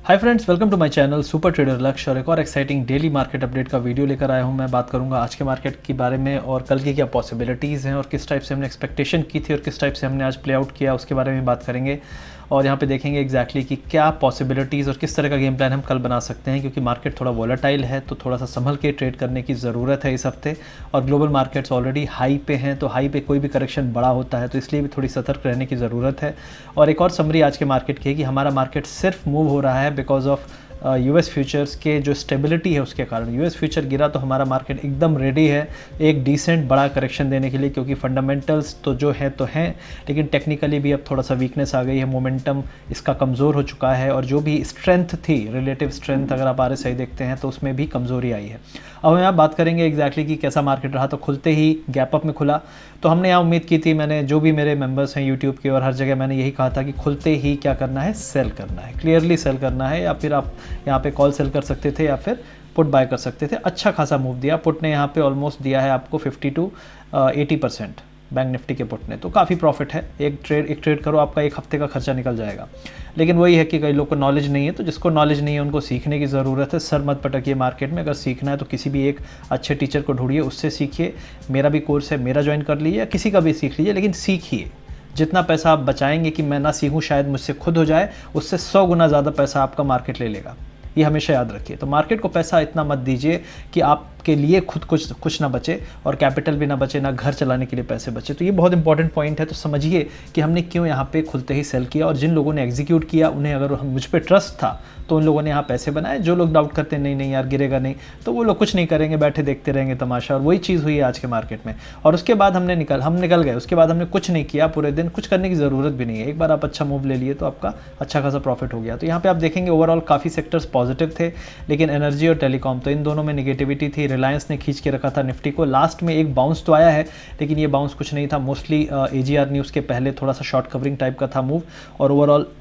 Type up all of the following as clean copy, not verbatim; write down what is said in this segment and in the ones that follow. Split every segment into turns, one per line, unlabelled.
Hi friends, welcome to my channel super trader Lakshya और एक और एक्साइटिंग डेली मार्केट अपडेट का वीडियो लेकर आया हूं। मैं बात करूंगा आज के मार्केट के बारे में और कल की क्या पॉसिबिलिटीज़ हैं और किस टाइप से हमने एक्सपेक्टेशन की थी और किस टाइप से हमने आज प्ले आउट किया उसके बारे में बात करेंगे। और यहाँ पे देखेंगे एग्जैक्टली कि क्या पॉसिबिलिटीज़ और किस तरह का गेम प्लान हम कल बना सकते हैं, क्योंकि मार्केट थोड़ा वॉलेटाइल है तो थोड़ा सा संभल के ट्रेड करने की ज़रूरत है इस हफ्ते। और ग्लोबल मार्केट्स ऑलरेडी हाई पे हैं, तो हाई पे कोई भी करेक्शन बड़ा होता है तो इसलिए भी थोड़ी सतर्क रहने की ज़रूरत है। और एक और समरी आज के मार्केट की है कि हमारा मार्केट सिर्फ मूव हो रहा है बिकॉज ऑफ यूएस फ्यूचर्स के जो स्टेबिलिटी है उसके कारण। यूएस फ्यूचर गिरा तो हमारा मार्केट एकदम रेडी है एक डिसेंट बड़ा करेक्शन देने के लिए, क्योंकि फंडामेंटल्स तो जो है तो हैं, लेकिन टेक्निकली भी अब थोड़ा सा वीकनेस आ गई है, मोमेंटम इसका कमज़ोर हो चुका है और जो भी स्ट्रेंथ थी, रिलेटिव स्ट्रेंथ अगर आप RSI देखते हैं तो उसमें भी कमज़ोरी आई है। अब हम यहाँ बात करेंगे एग्जैक्टली कि कैसा मार्केट रहा। तो खुलते ही गैप अप में खुला, तो हमने यहाँ उम्मीद की थी, मैंने जो भी मेरे मेंबर्स हैं यूट्यूब के और हर जगह मैंने यही कहा था कि खुलते ही क्या करना है, सेल करना है, क्लियरली सेल करना है, या फिर आप यहाँ पे कॉल सेल कर सकते थे या फिर पुट बाय कर सकते थे। अच्छा खासा मूव दिया पुट ने, यहाँ पे ऑलमोस्ट दिया है आपको 50 to 80% बैंक निफ्टी के पुट ने, तो काफ़ी प्रॉफिट है। एक ट्रेड करो, आपका एक हफ्ते का खर्चा निकल जाएगा। लेकिन वही है कि कई लोग को नॉलेज नहीं है, तो जिसको नॉलेज नहीं है उनको सीखने की ज़रूरत है। सर मत पटकिए मार्केट में, अगर सीखना है तो किसी भी एक अच्छे टीचर को ढूंढिए, उससे सीखिए। मेरा भी कोर्स है, मेरा ज्वाइन कर लीजिए या किसी का भी सीख लीजिए, लेकिन सीखिए। जितना पैसा आप बचाएंगे कि मैं ना सीखूं शायद मुझसे खुद हो जाए, उससे 100 गुना ज़्यादा पैसा आपका मार्केट ले लेगा। ये हमेशा याद रखिए। तो मार्केट को पैसा इतना मत दीजिए कि आपके लिए खुद कुछ ना बचे और कैपिटल भी ना बचे, ना घर चलाने के लिए पैसे बचे। तो ये बहुत इंपॉर्टेंट पॉइंट है। तो समझिए कि हमने क्यों यहाँ पे खुलते ही सेल किया, और जिन लोगों ने एग्जीक्यूट किया उन्हें अगर मुझ पर ट्रस्ट था तो उन लोगों ने यहाँ पैसे बनाए। जो लोग डाउट करते नहीं नहीं यार गिरेगा नहीं, तो वो लोग कुछ नहीं करेंगे, बैठे देखते रहेंगे तमाशा। और वही चीज़ हुई है आज के मार्केट में। और उसके बाद हम निकल गए, उसके बाद हमने कुछ नहीं किया पूरे दिन, कुछ करने की ज़रूरत भी नहीं है। एक बार आप अच्छा मूव ले लिए तो आपका अच्छा खासा प्रॉफिट हो गया। तो यहाँ पे आप देखेंगे ओवरऑल काफ़ी सेक्टर्स पॉजिटिव थे, लेकिन एनर्जी और टेलीकॉम तो इन दोनों में नेगेटिविटी थी। रिलायंस ने खींच के रखा था निफ्टी को, लास्ट में एक बाउंस तो आया है, लेकिन ये बाउंस कुछ नहीं था। मोस्टली AGR न्यूज़ के पहले थोड़ा सा शॉर्ट कवरिंग टाइप का था मूव। और ओवरऑल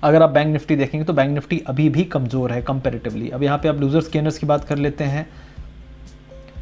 अगर आप बैंक निफ्टी देखेंगे तो बैंक निफ्टी अभी भी कमज़ोर है कंपैरेटिवली। अब यहाँ पे आप लूजर्स गेनर्स की बात कर लेते हैं।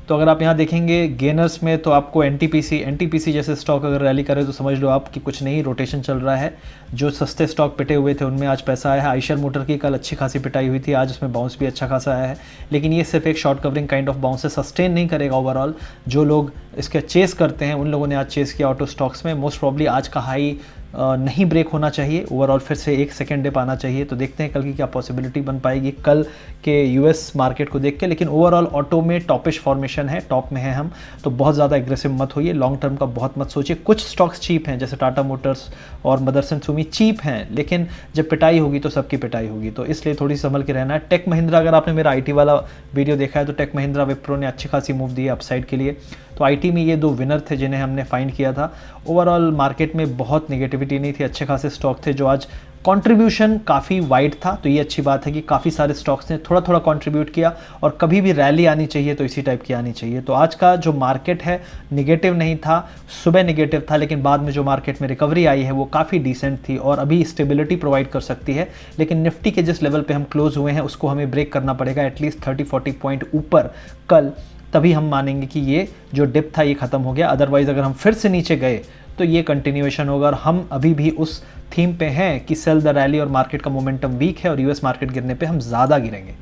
तो अगर आप यहाँ देखेंगे गेनर्स में, तो आपको एनटीपीसी जैसे स्टॉक अगर रैली करे तो समझ लो आप कि कुछ नहीं, रोटेशन चल रहा है। जो सस्ते स्टॉक पिटे हुए थे उनमें आज पैसा आया है। आइशर मोटर की कल अच्छी खासी पिटाई हुई थी, आज उसमें बाउंस भी अच्छा खासा आया है, लेकिन ये सिर्फ एक short covering kind of bounce है, सस्टेन नहीं करेगा ओवरऑल। जो लोग इसके चेस करते हैं उन लोगों ने आज चेस किया ऑटो स्टॉक्स में। मोस्ट प्रॉब्ली आज का हाई नहीं ब्रेक होना चाहिए, ओवरऑल फिर से एक सेकेंड डिप आना चाहिए। तो देखते हैं कल की क्या पॉसिबिलिटी बन पाएगी कल के यूएस मार्केट को देख के। लेकिन ओवरऑल ऑटो में टॉपिश फॉर्मेशन है, टॉप में है हम, तो बहुत ज़्यादा एग्रेसिव मत होइए, लॉन्ग टर्म का बहुत मत सोचिए। कुछ स्टॉक्स चीप हैं जैसे टाटा मोटर्स और मदरसन सुमी चीप हैं, लेकिन जब पिटाई होगी तो सबकी पिटाई होगी, तो इसलिए थोड़ी संभल के रहना है। टेक महिंद्रा, अगर आपने मेरा IT वाला वीडियो देखा है तो टेक महिंद्रा विप्रो ने अच्छी खासी मूव दी है अपसाइड के लिए। तो IT में ये 2 विनर थे जिन्हें हमने फाइंड किया था। ओवरऑल मार्केट में बहुत नेगेटिविटी नहीं थी, अच्छे खासे स्टॉक थे जो आज कंट्रीब्यूशन काफ़ी वाइड था। तो ये अच्छी बात है कि काफ़ी सारे स्टॉक्स ने थोड़ा थोड़ा कंट्रीब्यूट किया, और कभी भी रैली आनी चाहिए तो इसी टाइप की आनी चाहिए। तो आज का जो मार्केट है निगेटिव नहीं था, सुबह निगेटिव था, लेकिन बाद में जो मार्केट में रिकवरी आई है वो काफ़ी डिसेंट थी और अभी स्टेबिलिटी प्रोवाइड कर सकती है। लेकिन निफ्टी के जिस लेवल पे हम क्लोज हुए हैं उसको हमें ब्रेक करना पड़ेगा, एटलीस्ट 30-40 पॉइंट ऊपर कल, तभी हम मानेंगे कि ये जो डिप था ये खत्म हो गया। अदरवाइज अगर हम फिर से नीचे गए तो ये कंटिन्यूएशन होगा, और हम अभी भी उस थीम पे हैं कि सेल द रैली और मार्केट का मोमेंटम वीक है और यूएस मार्केट गिरने पे हम ज़्यादा गिरेंगे।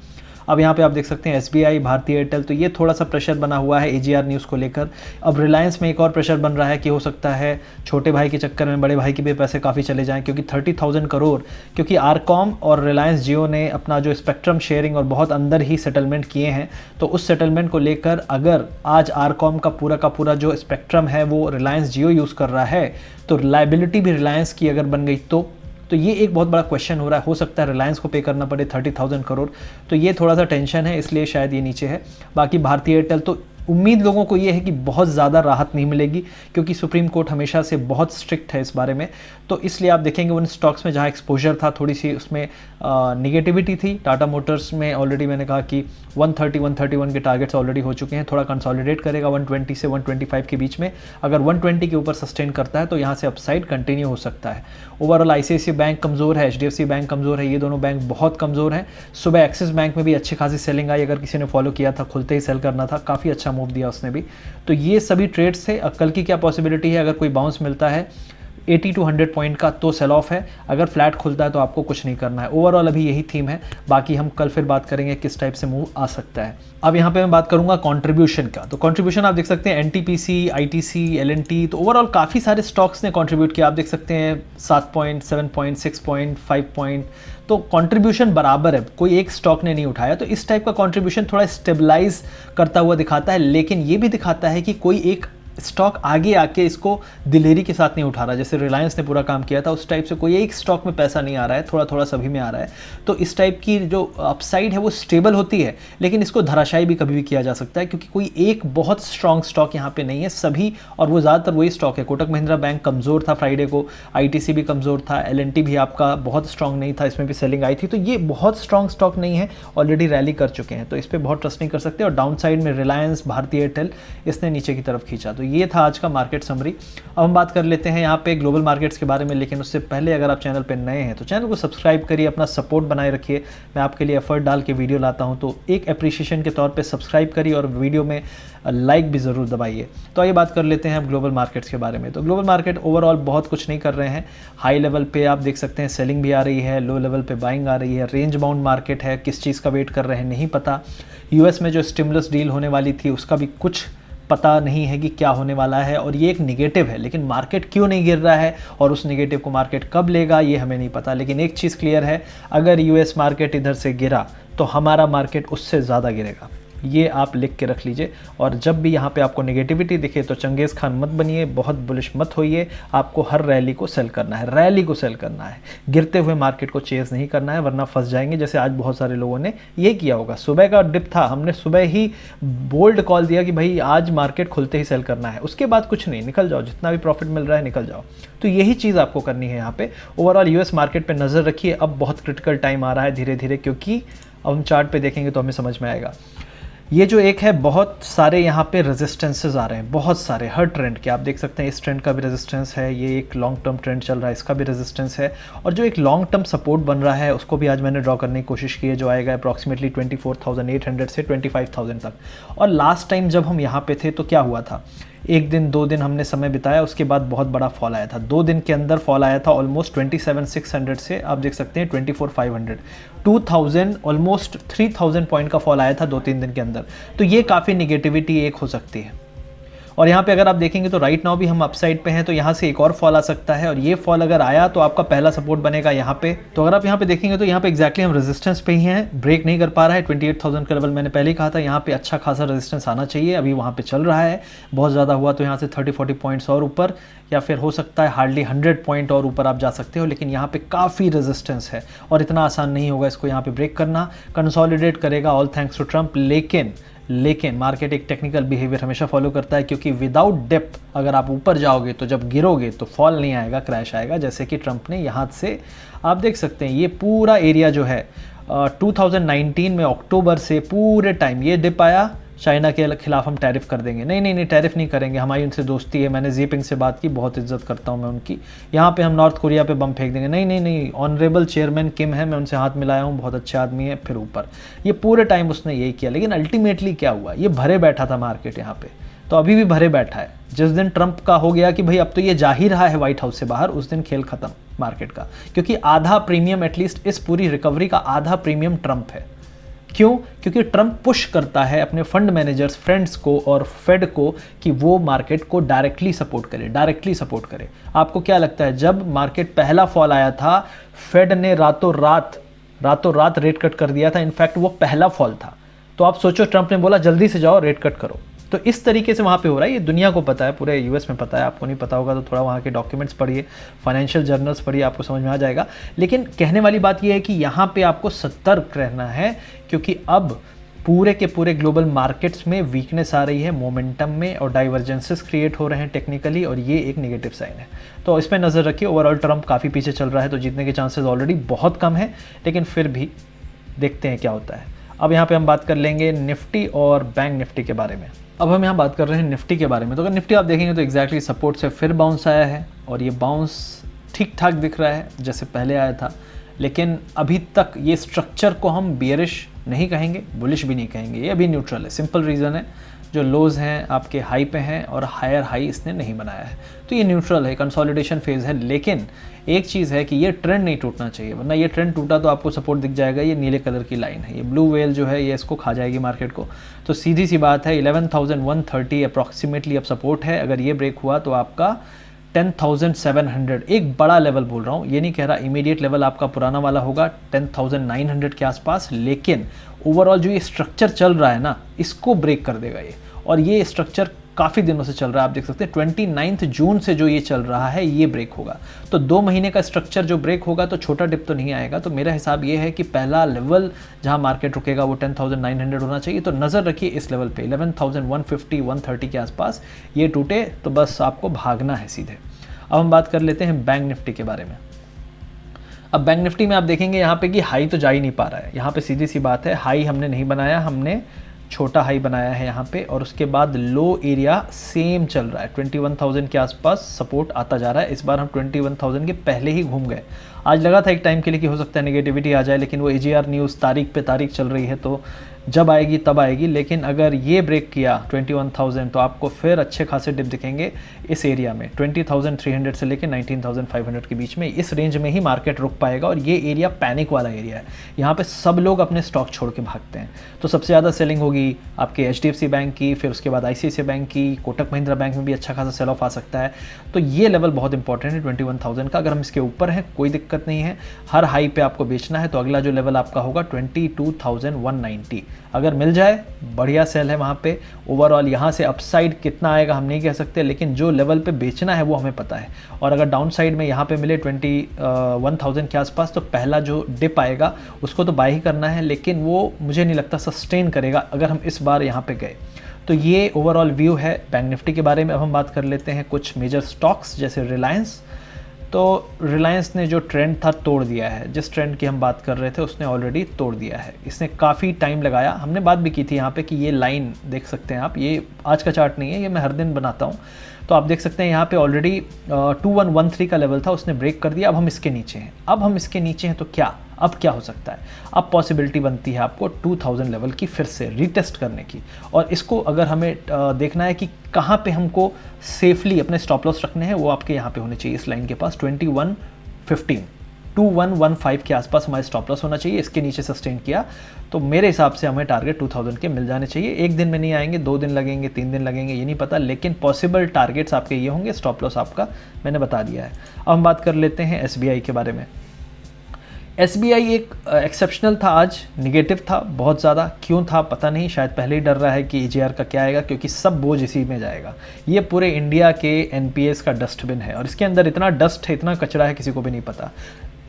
अब यहाँ पे आप देख सकते हैं SBI, भारतीय एयरटेल, तो ये थोड़ा सा प्रेशर बना हुआ है AGR न्यूज़ को लेकर। अब रिलायंस में एक और प्रेशर बन रहा है कि हो सकता है छोटे भाई के चक्कर में बड़े भाई के भी पैसे काफ़ी चले जाएं, क्योंकि 30,000 करोड़, क्योंकि आरकॉम और रिलायंस जियो ने अपना जो स्पेक्ट्रम शेयरिंग और बहुत अंदर ही सेटलमेंट किए हैं, तो उस सेटलमेंट को लेकर अगर आज आरकॉम का पूरा जो स्पेक्ट्रम है वो रिलायंस जियो यूज़ कर रहा है, तो लाइबिलिटी भी रिलायंस की अगर बन गई तो ये एक बहुत बड़ा क्वेश्चन हो रहा है। हो सकता है रिलायंस को पे करना पड़े 30,000 करोड़, तो ये थोड़ा सा टेंशन है, इसलिए शायद ये नीचे है। बाकी भारतीय एयरटेल तो उम्मीद लोगों को ये है कि बहुत ज़्यादा राहत नहीं मिलेगी, क्योंकि सुप्रीम कोर्ट हमेशा से बहुत स्ट्रिक्ट है इस बारे में। तो इसलिए आप देखेंगे उन स्टॉक्स में जहाँ एक्सपोजर था थोड़ी सी उसमें निगेटिविटी थी। टाटा मोटर्स में ऑलरेडी मैंने कहा कि 130-131 के टारगेट्स ऑलरेडी हो चुके हैं, थोड़ा कंसोलिडेट करेगा 120 से 125 के बीच में। अगर 120 के ऊपर सस्टेन करता है तो यहाँ से अपसाइड कंटिन्यू हो सकता है। ओवरऑल ICICI बैंक कमज़ोर है, HDFC बैंक कमज़ोर है, ये दोनों बैंक बहुत कमज़ोर हैं। सुबह एक्सिस बैंक में भी अच्छी खासी सेलिंग आई, अगर किसी ने फॉलो किया था, खुलते ही सेल करना था, काफ़ी अच्छा मूव दिया उसने भी। तो ये सभी ट्रेड्स थे। कल की क्या पॉसिबिलिटी है, अगर कोई बाउंस मिलता है 80 to 100 पॉइंट का तो सेल ऑफ है। अगर फ्लैट खुलता है तो आपको कुछ नहीं करना है। ओवरऑल अभी यही थीम है, बाकी हम कल फिर बात करेंगे किस टाइप से मूव आ सकता है। अब यहाँ पे मैं बात करूँगा कंट्रीब्यूशन का। तो कंट्रीब्यूशन आप देख सकते हैं NTPC, ITC, LNT, तो ओवरऑल काफ़ी सारे स्टॉक्स ने कंट्रीब्यूट किया। आप देख सकते हैं 7 पॉइंट, 7 पॉइंट, 6 पॉइंट, 5 पॉइंट, तो कंट्रीब्यूशन बराबर है, कोई एक स्टॉक ने नहीं उठाया। तो इस टाइप का कंट्रीब्यूशन थोड़ा स्टेबलाइज करता हुआ दिखाता है, लेकिन ये भी दिखाता है कि कोई एक स्टॉक आगे आके इसको दिलेरी के साथ नहीं उठा रहा। जैसे रिलायंस ने पूरा काम किया था, उस टाइप से कोई एक स्टॉक में पैसा नहीं आ रहा है, थोड़ा थोड़ा सभी में आ रहा है। तो इस टाइप की जो अपसाइड है वो स्टेबल होती है, लेकिन इसको धराशायी भी कभी भी किया जा सकता है, क्योंकि कोई एक बहुत स्ट्रॉन्ग स्टॉक यहाँ पे नहीं है, सभी, और वो ज़्यादातर वही स्टॉक है। कोटक महिंद्रा बैंक कमज़ोर था फ्राइडे को, ITC भी कमज़ोर था, LNT भी आपका बहुत स्ट्रॉन्ग नहीं था, इसमें भी सेलिंग आई थी। तो ये बहुत स्ट्रॉन्ग स्टॉक नहीं है, ऑलरेडी रैली कर चुके हैं, तो इस पर बहुत ट्रस्ट नहीं कर सकते। और डाउन साइड में रिलायंस, भारती एयरटेल, इसने नीचे की तरफ खींचा। तो ये था आज का मार्केट समरी। अब हम बात कर लेते हैं यहाँ पे ग्लोबल मार्केट्स के बारे में, लेकिन उससे पहले अगर आप चैनल पे नए हैं तो चैनल को सब्सक्राइब करिए, अपना सपोर्ट बनाए रखिए। मैं आपके लिए एफर्ट डाल के वीडियो लाता हूँ, तो एक एप्रिशिएशन के तौर पे सब्सक्राइब करिए और वीडियो में लाइक भी ज़रूर दबाइए। तो आइए बात कर लेते हैं अब ग्लोबल मार्केट्स के बारे में। तो ग्लोबल मार्केट ओवरऑल बहुत कुछ नहीं कर रहे हैं। हाई लेवल पे आप देख सकते हैं सेलिंग भी आ रही है, लो लेवल पे बाइंग आ रही है। रेंज बाउंड मार्केट है, किस चीज़ का वेट कर रहे हैं नहीं पता। US में जो स्टिमुलस डील होने वाली थी उसका भी कुछ पता नहीं है कि क्या होने वाला है, और ये एक निगेटिव है, लेकिन मार्केट क्यों नहीं गिर रहा है और उस निगेटिव को मार्केट कब लेगा ये हमें नहीं पता। लेकिन एक चीज़ क्लियर है, अगर US मार्केट इधर से गिरा तो हमारा मार्केट उससे ज़्यादा गिरेगा, ये आप लिख के रख लीजिए। और जब भी यहाँ पे आपको नेगेटिविटी दिखे तो चंगेज़ खान मत बनिए, बहुत बुलिश मत होइए। आपको हर रैली को सेल करना है, रैली को सेल करना है, गिरते हुए मार्केट को चेज़ नहीं करना है, वरना फंस जाएंगे। जैसे आज बहुत सारे लोगों ने ये किया होगा। सुबह का डिप था, हमने सुबह ही बोल्ड कॉल दिया कि भाई आज मार्केट खुलते ही सेल करना है, उसके बाद कुछ नहीं, निकल जाओ, जितना भी प्रॉफिट मिल रहा है निकल जाओ। तो यही चीज़ आपको करनी है यहाँ पे। ओवरऑल US मार्केट पर नज़र रखिए, अब बहुत क्रिटिकल टाइम आ रहा है धीरे धीरे, क्योंकि अब हम चार्ट पे देखेंगे तो हमें समझ में आएगा। ये जो एक है, बहुत सारे यहाँ पे रेजिस्टेंसेस आ रहे हैं, बहुत सारे, हर ट्रेंड के। आप देख सकते हैं इस ट्रेंड का भी रेजिस्टेंस है, ये एक लॉन्ग टर्म ट्रेंड चल रहा है, इसका भी रेजिस्टेंस है, और जो एक लॉन्ग टर्म सपोर्ट बन रहा है उसको भी आज मैंने ड्रॉ करने की कोशिश की है, जो आएगा अप्रॉक्सीमेटली 24,800 से 25,000 तक। और लास्ट टाइम जब हम यहाँ पे थे तो क्या हुआ था, एक दिन 2 दिन हमने समय बिताया, उसके बाद बहुत बड़ा फॉल आया था। 2 दिन के अंदर फॉल आया था ऑलमोस्ट 27,600 से आप देख सकते हैं 24,500, 2,000 ऑलमोस्ट 3,000 पॉइंट का फॉल आया था 2-3 दिन के अंदर। तो ये काफ़ी निगेटिविटी एक हो सकती है। और यहाँ पे अगर आप देखेंगे तो राइट नाउ भी हम अपसाइड पे हैं, तो यहाँ से एक और फॉल आ सकता है, और ये फॉल अगर आया तो आपका पहला सपोर्ट बनेगा यहाँ पे। तो अगर आप यहाँ पे देखेंगे तो यहाँ पे एग्जैक्टली हम रेजिस्टेंस पे ही हैं, ब्रेक नहीं कर पा रहा है। 28,000 का लेवल मैंने पहले ही कहा था, यहाँ पे अच्छा खासा रेजिस्टेंस आना चाहिए, अभी वहाँ पे चल रहा है। बहुत ज़्यादा हुआ तो यहाँ से 30-40 पॉइंट्स और ऊपर, या फिर हो सकता है हार्डली 100 पॉइंट और ऊपर आप जा सकते हो, लेकिन यहाँ पे काफ़ी रेजिस्टेंस है और इतना आसान नहीं होगा इसको यहाँ पे ब्रेक करना। कंसोलिडेट करेगा, ऑल थैंक्स टू ट्रंप, लेकिन मार्केट एक टेक्निकल बिहेवियर हमेशा फॉलो करता है, क्योंकि विदाउट डेप्थ अगर आप ऊपर जाओगे तो जब गिरोगे तो फॉल नहीं आएगा, क्रैश आएगा। जैसे कि ट्रंप ने यहाँ से आप देख सकते हैं, ये पूरा एरिया जो है 2019 में अक्टूबर से पूरे टाइम ये डिप आया, चाइना के खिलाफ हम टैरिफ कर देंगे, नहीं टैरिफ नहीं करेंगे, हमारी उनसे दोस्ती है, मैंने जीपिंग से बात की, बहुत इज्जत करता हूं मैं उनकी। यहाँ पे हम नॉर्थ कोरिया पे बम फेंक देंगे, नहीं, ऑनरेबल चेयरमैन किम है, मैं उनसे हाथ मिलाया हूँ, बहुत अच्छे आदमी है, फिर ऊपर। ये पूरे टाइम उसने यही किया, लेकिन अल्टीमेटली क्या हुआ, ये भरे बैठा था मार्केट यहाँ पे, तो अभी भी भरे बैठा है। जिस दिन ट्रंप का हो गया कि भाई अब तो ये जा ही रहा है व्हाइट हाउस से बाहर, उस दिन खेल खत्म मार्केट का, क्योंकि आधा प्रीमियम, एटलीस्ट इस पूरी रिकवरी का आधा प्रीमियम ट्रंप है। क्यों? क्योंकि ट्रंप पुश करता है अपने फंड मैनेजर्स फ्रेंड्स को और फेड को कि वो मार्केट को डायरेक्टली सपोर्ट करे। आपको क्या लगता है, जब मार्केट पहला फॉल आया था, फेड ने रातों रात रेट कट कर दिया था, इनफैक्ट वो पहला फॉल था। तो आप सोचो, ट्रंप ने बोला जल्दी से जाओ रेट कट करो। तो इस तरीके से वहाँ पे हो रहा है, ये दुनिया को पता है, पूरे US में पता है, आपको नहीं पता होगा तो थोड़ा वहाँ के डॉक्यूमेंट्स पढ़िए, फाइनेंशियल जर्नल्स पढ़िए, आपको समझ में आ जाएगा। लेकिन कहने वाली बात ये है कि यहाँ पे आपको सतर्क रहना है, क्योंकि अब पूरे के पूरे ग्लोबल मार्केट्स में वीकनेस आ रही है, मोमेंटम में, और डाइवर्जेंसेस क्रिएट हो रहे हैं टेक्निकली, और ये एक नेगेटिव साइन है। तो इस पर नज़र रखिए। ओवरऑल ट्रंप काफ़ी पीछे चल रहा है, तो जीतने के चांसेस ऑलरेडी बहुत कम है, लेकिन फिर भी देखते हैं क्या होता है। अब यहाँ पे हम बात कर लेंगे निफ्टी और बैंक निफ्टी के बारे में। अब हम यहाँ बात कर रहे हैं निफ्टी के बारे में। तो अगर निफ्टी आप देखेंगे तो एग्जैक्टली सपोर्ट से फिर बाउंस आया है, और ये बाउंस ठीक ठाक दिख रहा है जैसे पहले आया था, लेकिन अभी तक ये स्ट्रक्चर को हम बियरिश नहीं कहेंगे, बुलिश भी नहीं कहेंगे, ये अभी न्यूट्रल है। सिंपल रीज़न है, जो लोज़ हैं आपके हाई पे हैं और हायर हाई इसने नहीं बनाया है, तो ये न्यूट्रल है, कंसोलिडेशन फेज़ है। लेकिन एक चीज़ है कि ये ट्रेंड नहीं टूटना चाहिए, वरना ये ट्रेंड टूटा तो आपको सपोर्ट दिख जाएगा। ये नीले कलर की लाइन है, ये ब्लू वेल जो है ये इसको खा जाएगी मार्केट को। तो सीधी सी बात है 11,130 अप्रॉक्सीमेटली अब सपोर्ट है। अगर ये ब्रेक हुआ तो आपका 10,700 एक बड़ा लेवल बोल रहा हूँ, ये नहीं कह रहा इमीडिएट लेवल आपका पुराना वाला होगा 10,900 के आसपास, लेकिन ओवरऑल जो ये स्ट्रक्चर चल रहा है ना, इसको ब्रेक कर देगा ये। और ये स्ट्रक्चर काफ़ी दिनों से चल रहा है, आप देख सकते हैं 29 जून से जो ये चल रहा है ये ब्रेक होगा। तो 2 महीने का स्ट्रक्चर जो ब्रेक होगा तो छोटा डिप तो नहीं आएगा। तो मेरा हिसाब ये है कि पहला लेवल जहां मार्केट रुकेगा वो 10,900 होना चाहिए। तो नज़र रखिए इस लेवल पे 11,150 130 के आसपास ये टूटे तो बस आपको भागना है सीधे। अब हम बात कर लेते हैं बैंक निफ्टी के बारे में। अब बैंक निफ्टी में आप देखेंगे यहाँ पे कि हाई तो जा ही नहीं पा रहा है। यहाँ पे सीधी सी बात है, हाई हमने नहीं बनाया, हमने छोटा हाई बनाया है यहाँ पे, और उसके बाद लो एरिया सेम चल रहा है 21,000 के आसपास सपोर्ट आता जा रहा है। इस बार हम 21,000 के पहले ही घूम गए। आज लगा था एक टाइम के लिए कि हो सकता है नेगेटिविटी आ जाए, लेकिन वो AGR न्यूज़ तारीख पे तारीख चल रही है, तो जब आएगी तब आएगी। लेकिन अगर ये ब्रेक किया 21,000 तो आपको फिर अच्छे खासे डिप दिखेंगे इस एरिया में 20,300 से लेकर 19,500 के बीच में। इस रेंज में ही मार्केट रुक पाएगा और ये एरिया पैनिक वाला एरिया है। यहाँ पे सब लोग अपने स्टॉक छोड़ के भागते हैं। तो सबसे ज़्यादा सेलिंग होगी आपके HDFC बैंक की, फिर उसके बाद ICICI बैंक की, कोटक महिंद्रा बैंक में भी अच्छा खासा सेल ऑफ आ सकता है। तो ये लेवल बहुत इंपॉर्टेंट है 21,000 का। अगर हम इसके ऊपर हैं कोई दिक्कत नहीं है, हर हाई पे आपको बेचना है। तो अगला जो लेवल आपका होगा 22,190, अगर मिल जाए बढ़िया सेल है वहाँ पे। ओवरऑल यहाँ से अपसाइड कितना आएगा हम नहीं कह सकते, लेकिन जो लेवल पे बेचना है वो हमें पता है। और अगर डाउन साइड में यहाँ पे मिले 21,000 के आसपास तो पहला जो डिप आएगा उसको तो बाय ही करना है, लेकिन वो मुझे नहीं लगता सस्टेन करेगा अगर हम इस बार यहाँ पे गए। तो ये ओवरऑल व्यू है बैंक निफ्टी के बारे में। अब हम बात कर लेते हैं कुछ मेजर स्टॉक्स जैसे रिलायंस। तो रिलायंस ने जो ट्रेंड था तोड़ दिया है, जिस ट्रेंड की हम बात कर रहे थे उसने ऑलरेडी तोड़ दिया है। इसने काफ़ी टाइम लगाया, हमने बात भी की थी यहाँ पे कि ये लाइन देख सकते हैं आप, ये आज का चार्ट नहीं है, ये मैं हर दिन बनाता हूँ। तो आप देख सकते हैं यहाँ पे ऑलरेडी 2113 का लेवल था, उसने ब्रेक कर दिया। अब हम इसके नीचे हैं, अब हम इसके नीचे हैं तो क्या अब क्या हो सकता है? अब पॉसिबिलिटी बनती है आपको 2000 लेवल की फिर से रीटेस्ट करने की। और इसको अगर हमें देखना है कि कहाँ पे हमको सेफली अपने स्टॉप लॉस रखने हैं, वो आपके यहाँ पे होने चाहिए इस लाइन के पास 2115 के आसपास हमारे स्टॉप लॉस होना चाहिए। इसके नीचे सस्टेन किया तो मेरे हिसाब से हमें टारगेट 2000 के मिल जाने चाहिए। एक दिन में नहीं आएंगे, 2 दिन लगेंगे, 3 दिन लगेंगे, ये नहीं पता, लेकिन पॉसिबल टारगेट्स आपके ये होंगे। स्टॉप लॉस आपका मैंने बता दिया है। अब हम बात कर लेते हैं SBI के बारे में। SBI एक एक्सेप्शनल था, आज निगेटिव था बहुत ज़्यादा। क्यों था पता नहीं, शायद पहले ही डर रहा है कि AGR का क्या आएगा, क्योंकि सब बोझ इसी में जाएगा। ये पूरे इंडिया के NPS का डस्टबिन है और इसके अंदर इतना डस्ट है, इतना कचरा है, किसी को भी नहीं पता।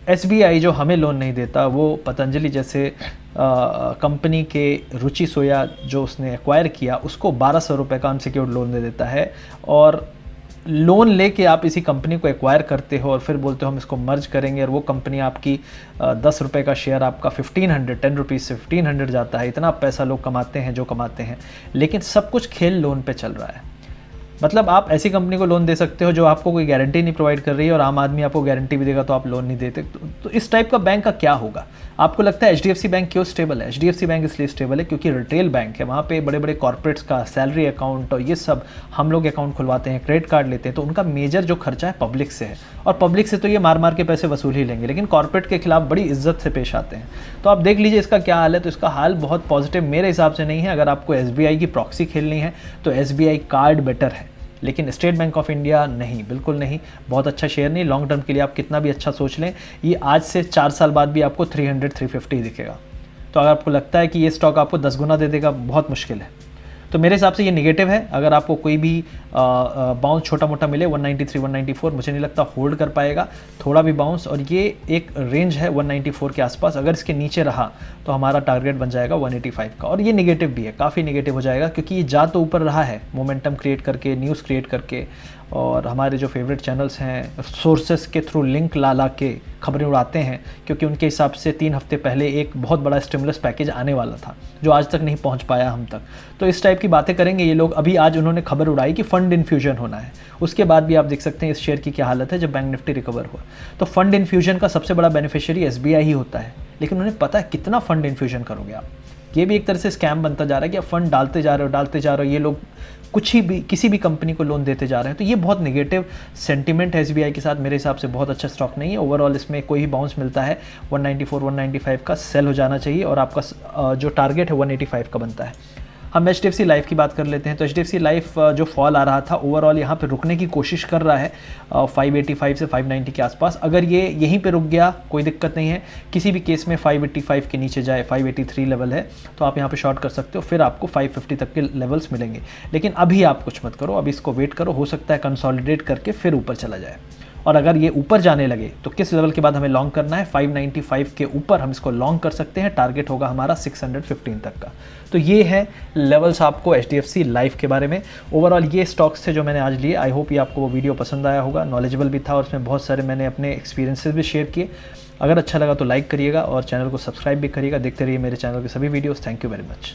SBI जो हमें लोन नहीं देता, वो पतंजलि जैसे कंपनी के रुचि सोया जो उसने एक्वायर किया उसको 1200 रुपये का अनसिक्योर्ड लोन दे देता है। और लोन लेके आप इसी कंपनी को एक्वायर करते हो और फिर बोलते हो हम इसको मर्ज करेंगे, और वो कंपनी आपकी 10 रुपये का शेयर आपका 1500 10 रुपीज़ से 1500 जाता है। इतना पैसा लोग कमाते हैं जो कमाते हैं, लेकिन सब कुछ खेल लोन पे चल रहा है। मतलब आप ऐसी कंपनी को लोन दे सकते हो जो आपको कोई गारंटी नहीं प्रोवाइड कर रही है, और आम आदमी आपको गारंटी भी देगा तो आप लोन नहीं देते। तो इस टाइप का बैंक का क्या होगा? आपको लगता है HDFC बैंक क्यों स्टेबल है? HDFC बैंक इसलिए स्टेबल है क्योंकि रिटेल बैंक है, वहाँ पे बड़े बड़े कॉर्पोरेट्स का सैलरी अकाउंट और ये सब हम लोग अकाउंट खुलवाते हैं, क्रेडिट कार्ड लेते हैं, तो उनका मेजर जो खर्चा है पब्लिक से है। और पब्लिक से तो ये मार मार के पैसे वसूल ही लेंगे, लेकिन कॉर्पोरेट के खिलाफ बड़ी इज्जत से पेश आते हैं। तो आप देख लीजिए इसका क्या हाल है। तो इसका हाल बहुत पॉजिटिव मेरे हिसाब से नहीं है। अगर आपको SBI की प्रॉक्सी खेलनी है तो SBI कार्ड बेटर है, लेकिन स्टेट बैंक ऑफ इंडिया नहीं, बिल्कुल नहीं। बहुत अच्छा शेयर नहीं, लॉन्ग टर्म के लिए आप कितना भी अच्छा सोच लें, ये आज से 4 साल बाद भी आपको 300-350 दिखेगा। तो अगर आपको लगता है कि ये स्टॉक आपको 10 गुना दे देगा, बहुत मुश्किल है। तो मेरे हिसाब से ये नेगेटिव है। अगर आपको कोई भी बाउंस छोटा मोटा मिले 193 194, मुझे नहीं लगता होल्ड कर पाएगा, थोड़ा भी बाउंस। और ये एक रेंज है 194 के आसपास, अगर इसके नीचे रहा तो हमारा टारगेट बन जाएगा 185 का। और ये नेगेटिव भी है, काफ़ी नेगेटिव हो जाएगा, क्योंकि ये जा तो ऊपर रहा है मोमेंटम क्रिएट करके, न्यूज़ क्रिएट करके, और हमारे जो फेवरेट चैनल्स हैं सोर्सेस के थ्रू लिंक ला के खबरें उड़ाते हैं, क्योंकि उनके हिसाब से 3 हफ्ते पहले एक बहुत बड़ा स्टिमुलस पैकेज आने वाला था जो आज तक नहीं पहुंच पाया हम तक। तो इस टाइप की बातें करेंगे ये लोग। अभी आज उन्होंने खबर उड़ाई कि फंड इन्फ्यूजन होना है, उसके बाद भी आप देख सकते हैं इस शेयर की क्या हालत है जब बैंक निफ्टी रिकवर हुआ। तो फंड इन्फ्यूजन का सबसे बड़ा बेनिफिशियरी SBI ही होता है, लेकिन उन्हें पता है कितना फंड इन्फ्यूजन करोगे आप। ये भी एक तरह से स्कैम बनता जा रहा है कि आप फंड डालते जा रहे हो, ये लोग कुछ ही भी किसी भी कंपनी को लोन देते जा रहे हैं। तो ये बहुत नेगेटिव सेंटिमेंट है एसबीआई के साथ, मेरे हिसाब से बहुत अच्छा स्टॉक नहीं है। ओवरऑल इसमें कोई ही बाउंस मिलता है 194 195 का सेल हो जाना चाहिए और आपका जो टारगेट है 185 का बनता है। हम HDFC लाइफ की बात कर लेते हैं। तो HDFC लाइफ जो फॉल आ रहा था ओवरऑल यहाँ पे रुकने की कोशिश कर रहा है 585 से 590 के आसपास। अगर ये यहीं पे रुक गया कोई दिक्कत नहीं है, किसी भी केस में 585 के नीचे जाए, 583 लेवल है तो आप यहाँ पे शॉर्ट कर सकते हो, फिर आपको 550 तक के लेवल्स मिलेंगे। लेकिन अभी आप कुछ मत करो, अभी इसको वेट करो, हो सकता है कंसोलिडेट करके फिर ऊपर चला जाए। और अगर ये ऊपर जाने लगे तो किस लेवल के बाद हमें लॉन्ग करना है, 595 के ऊपर हम इसको लॉन्ग कर सकते हैं, टारगेट होगा हमारा 615 तक का। तो ये है लेवल्स आपको HDFC लाइफ के बारे में। ओवरऑल ये स्टॉक्स थे जो मैंने आज लिए। आई होप ये आपको वो वीडियो पसंद आया होगा, नॉलेजेबल भी था और उसमें बहुत सारे मैंने अपने एक्सपीरियंसेस भी शेयर किए। अगर अच्छा लगा तो लाइक करिएगा और चैनल को सब्सक्राइब भी करिएगा। देखते रहिए मेरे चैनल के सभी videos. Thank you very much.